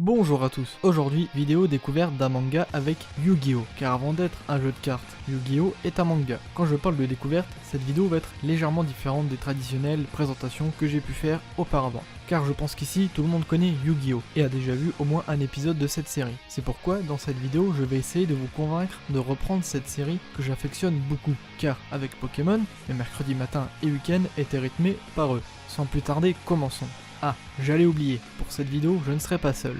Bonjour à tous, aujourd'hui vidéo découverte d'un manga avec Yu-Gi-Oh! Car avant d'être un jeu de cartes, Yu-Gi-Oh! Est un manga. Quand je parle de découverte, cette vidéo va être légèrement différente des traditionnelles présentations que j'ai pu faire auparavant. Car je pense qu'ici tout le monde connaît Yu-Gi-Oh! Et a déjà vu au moins un épisode de cette série. C'est pourquoi dans cette vidéo je vais essayer de vous convaincre de reprendre cette série que j'affectionne beaucoup. Car avec Pokémon, les mercredis matins et week-ends étaient rythmés par eux. Sans plus tarder, commençons. Ah, j'allais oublier, pour cette vidéo je ne serai pas seul.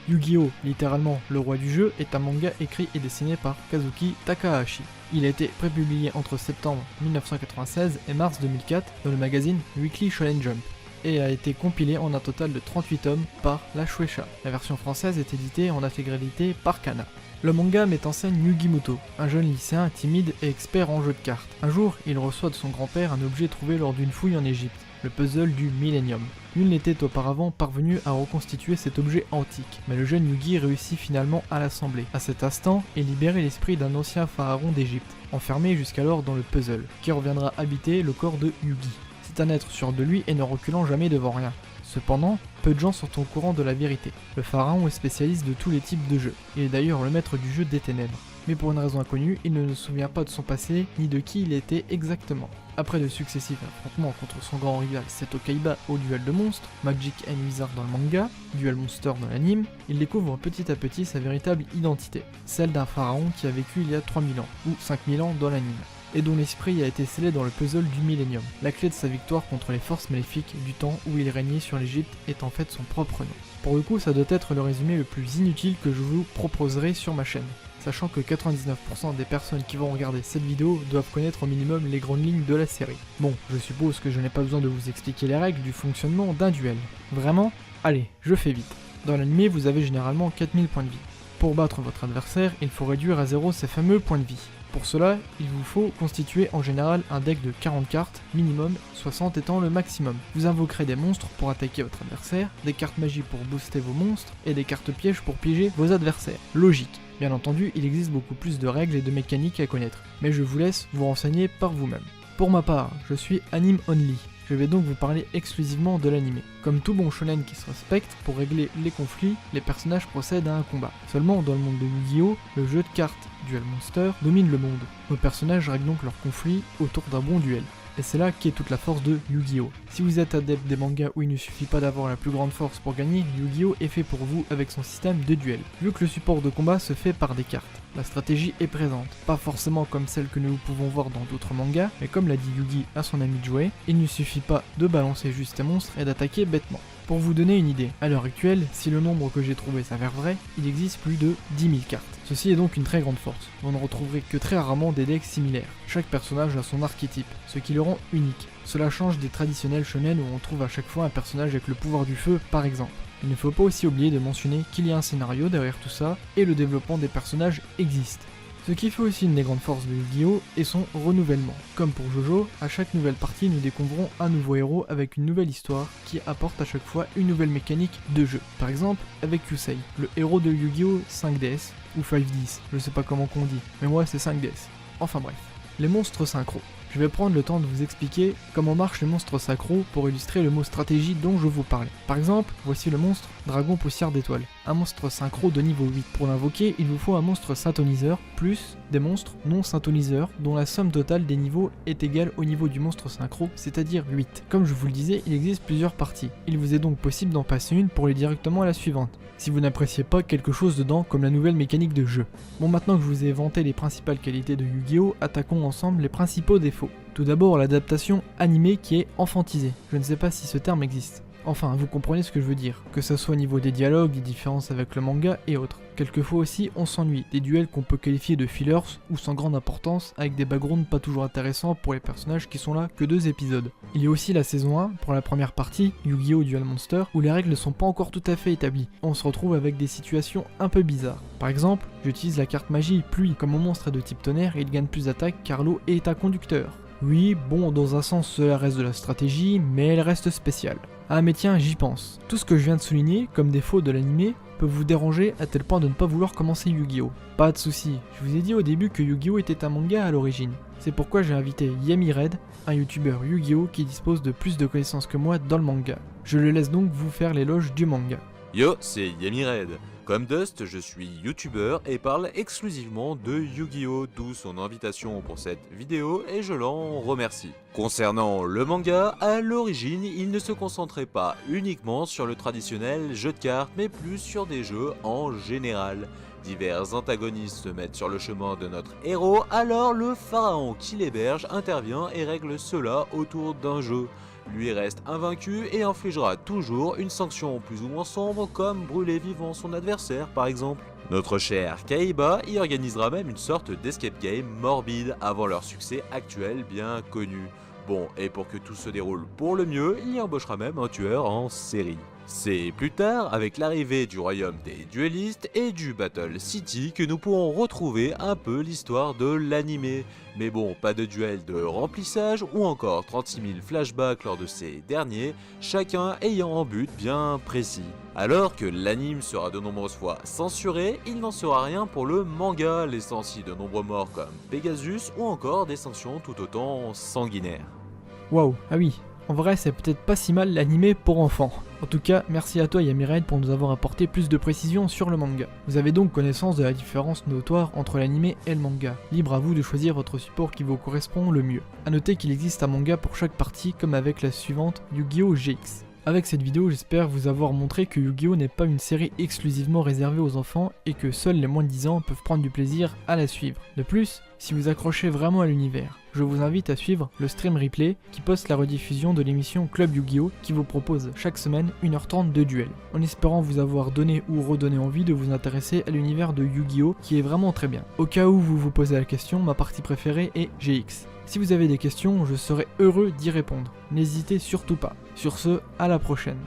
Yu-Gi-Oh! Littéralement le roi du jeu est un manga écrit et dessiné par Kazuki Takahashi. Il a été prépublié entre septembre 1996 et mars 2004 dans le magazine Weekly Shonen Jump et a été compilé en un total de 38 tomes par la Shueisha. La version française est éditée en intégralité par Kana. Le manga met en scène Yugi Muto, un jeune lycéen timide et expert en jeu de cartes. Un jour, il reçoit de son grand-père un objet trouvé lors d'une fouille en Égypte, le puzzle du Millennium. Nul n'était auparavant parvenu à reconstituer cet objet antique, mais le jeune Yugi réussit finalement à l'assembler, à cet instant, et libérer l'esprit d'un ancien pharaon d'Égypte, enfermé jusqu'alors dans le puzzle, qui reviendra habiter le corps de Yugi. C'est un être sûr de lui et ne reculant jamais devant rien. Cependant, peu de gens sont au courant de la vérité. Le pharaon est spécialiste de tous les types de jeux, il est d'ailleurs le maître du jeu des ténèbres. Mais pour une raison inconnue, il ne se souvient pas de son passé, ni de qui il était exactement. Après de successifs affrontements contre son grand rival Seto Kaiba au duel de monstres, Magic and Wizard dans le manga, Duel Monster dans l'anime, il découvre petit à petit sa véritable identité, celle d'un pharaon qui a vécu il y a 3000 ans, ou 5000 ans dans l'anime, et dont l'esprit a été scellé dans le puzzle du Millennium. La clé de sa victoire contre les forces maléfiques du temps où il régnait sur l'Égypte est en fait son propre nom. Pour le coup, ça doit être le résumé le plus inutile que je vous proposerai sur ma chaîne, sachant que 99% des personnes qui vont regarder cette vidéo doivent connaître au minimum les grandes lignes de la série. Bon, je suppose que je n'ai pas besoin de vous expliquer les règles du fonctionnement d'un duel. Vraiment? Allez, je fais vite. Dans l'anime, vous avez généralement 4000 points de vie. Pour battre votre adversaire, il faut réduire à 0 ces fameux points de vie. Pour cela, il vous faut constituer en général un deck de 40 cartes, minimum, 60 étant le maximum. Vous invoquerez des monstres pour attaquer votre adversaire, des cartes magie pour booster vos monstres, et des cartes pièges pour piéger vos adversaires. Logique. Bien entendu, il existe beaucoup plus de règles et de mécaniques à connaître, mais je vous laisse vous renseigner par vous-même. Pour ma part, je suis anime only. Je vais donc vous parler exclusivement de l'anime. Comme tout bon shonen qui se respecte, pour régler les conflits, les personnages procèdent à un combat. Seulement, dans le monde de Yu-Gi-Oh!, le jeu de cartes Duel Monster domine le monde. Nos personnages règlent donc leurs conflits autour d'un bon duel. Et c'est là qu'est toute la force de Yu-Gi-Oh! Si vous êtes adepte des mangas où il ne suffit pas d'avoir la plus grande force pour gagner, Yu-Gi-Oh! Est fait pour vous avec son système de duel. Vu que le support de combat se fait par des cartes, la stratégie est présente, pas forcément comme celle que nous pouvons voir dans d'autres mangas, mais comme l'a dit Yugi à son ami Joey, il ne suffit pas de balancer juste tes monstres et d'attaquer bêtement. Pour vous donner une idée, à l'heure actuelle, si le nombre que j'ai trouvé s'avère vrai, il existe plus de 10 000 cartes. Ceci est donc une très grande force. Vous ne retrouverez que très rarement des decks similaires. Chaque personnage a son archétype, ce qui le rend unique. Cela change des traditionnels shonen où on trouve à chaque fois un personnage avec le pouvoir du feu, par exemple. Il ne faut pas aussi oublier de mentionner qu'il y a un scénario derrière tout ça, et le développement des personnages existe. Ce qui fait aussi une des grandes forces de Yu-Gi-Oh! Est son renouvellement. Comme pour Jojo, à chaque nouvelle partie nous découvrons un nouveau héros avec une nouvelle histoire qui apporte à chaque fois une nouvelle mécanique de jeu. Par exemple avec Yusei, le héros de Yu-Gi-Oh! 5DS, ou 5DS, je sais pas comment qu'on dit, mais moi c'est 5DS. Enfin bref. Les monstres synchro. Je vais prendre le temps de vous expliquer comment marchent les monstres synchro pour illustrer le mot stratégie dont je vous parlais. Par exemple, voici le monstre Dragon Poussière d'Étoile, un monstre synchro de niveau 8. Pour l'invoquer, il vous faut un monstre synthoniseur plus des monstres non synthoniseurs dont la somme totale des niveaux est égale au niveau du monstre synchro, c'est-à-dire 8. Comme je vous le disais, il existe plusieurs parties. Il vous est donc possible d'en passer une pour aller directement à la suivante, si vous n'appréciez pas quelque chose dedans comme la nouvelle mécanique de jeu. Bon, maintenant que je vous ai vanté les principales qualités de Yu-Gi-Oh!, attaquons ensemble les principaux défauts. Tout d'abord, l'adaptation animée qui est enfantisée. Je ne sais pas si ce terme existe. Enfin, vous comprenez ce que je veux dire, que ce soit au niveau des dialogues, des différences avec le manga et autres. Quelquefois aussi, on s'ennuie, des duels qu'on peut qualifier de fillers ou sans grande importance, avec des backgrounds pas toujours intéressants pour les personnages qui sont là que 2 épisodes. Il y a aussi la saison 1, pour la première partie, Yu-Gi-Oh! Duel Monster, où les règles ne sont pas encore tout à fait établies. On se retrouve avec des situations un peu bizarres. Par exemple, j'utilise la carte magie pluie, comme mon monstre est de type tonnerre, il gagne plus d'attaque car l'eau est un conducteur. Oui, bon, dans un sens cela reste de la stratégie, mais elle reste spéciale. Ah mais tiens, j'y pense. Tout ce que je viens de souligner, comme défaut de l'anime, peut vous déranger à tel point de ne pas vouloir commencer Yu-Gi-Oh! Pas de soucis, je vous ai dit au début que Yu-Gi-Oh! Était un manga à l'origine. C'est pourquoi j'ai invité Yami Red, un youtubeur Yu-Gi-Oh! Qui dispose de plus de connaissances que moi dans le manga. Je le laisse donc vous faire l'éloge du manga. Yo, c'est Yami Red. Comme Dust, je suis youtubeur et parle exclusivement de Yu-Gi-Oh! D'où son invitation pour cette vidéo et je l'en remercie. Concernant le manga, à l'origine, il ne se concentrait pas uniquement sur le traditionnel jeu de cartes, mais plus sur des jeux en général. Divers antagonistes se mettent sur le chemin de notre héros, alors le pharaon qui l'héberge intervient et règle cela autour d'un jeu. Lui reste invaincu et infligera toujours une sanction plus ou moins sombre comme brûler vivant son adversaire par exemple. Notre cher Kaiba y organisera même une sorte d'escape game morbide avant leur succès actuel bien connu. Bon, et pour que tout se déroule pour le mieux, il y embauchera même un tueur en série. C'est plus tard, avec l'arrivée du royaume des duellistes et du Battle City, que nous pourrons retrouver un peu l'histoire de l'anime. Mais bon, pas de duel de remplissage ou encore 36 000 flashbacks lors de ces derniers, chacun ayant un but bien précis. Alors que l'anime sera de nombreuses fois censuré, il n'en sera rien pour le manga, laissant ainsi de nombreux morts comme Pegasus ou encore des sanctions tout autant sanguinaires. Waouh, ah oui, en vrai c'est peut-être pas si mal l'anime pour enfants. En tout cas, merci à toi Yami Red pour nous avoir apporté plus de précisions sur le manga. Vous avez donc connaissance de la différence notoire entre l'anime et le manga. Libre à vous de choisir votre support qui vous correspond le mieux. A noter qu'il existe un manga pour chaque partie comme avec la suivante Yu-Gi-Oh! GX. Avec cette vidéo, j'espère vous avoir montré que Yu-Gi-Oh! N'est pas une série exclusivement réservée aux enfants et que seuls les moins de 10 ans peuvent prendre du plaisir à la suivre. De plus, si vous accrochez vraiment à l'univers, je vous invite à suivre le stream replay qui poste la rediffusion de l'émission Club Yu-Gi-Oh! Qui vous propose chaque semaine 1h30 de duel, en espérant vous avoir donné ou redonné envie de vous intéresser à l'univers de Yu-Gi-Oh! Qui est vraiment très bien. Au cas où vous vous posez la question, ma partie préférée est GX. Si vous avez des questions, je serai heureux d'y répondre. N'hésitez surtout pas. Sur ce, à la prochaine.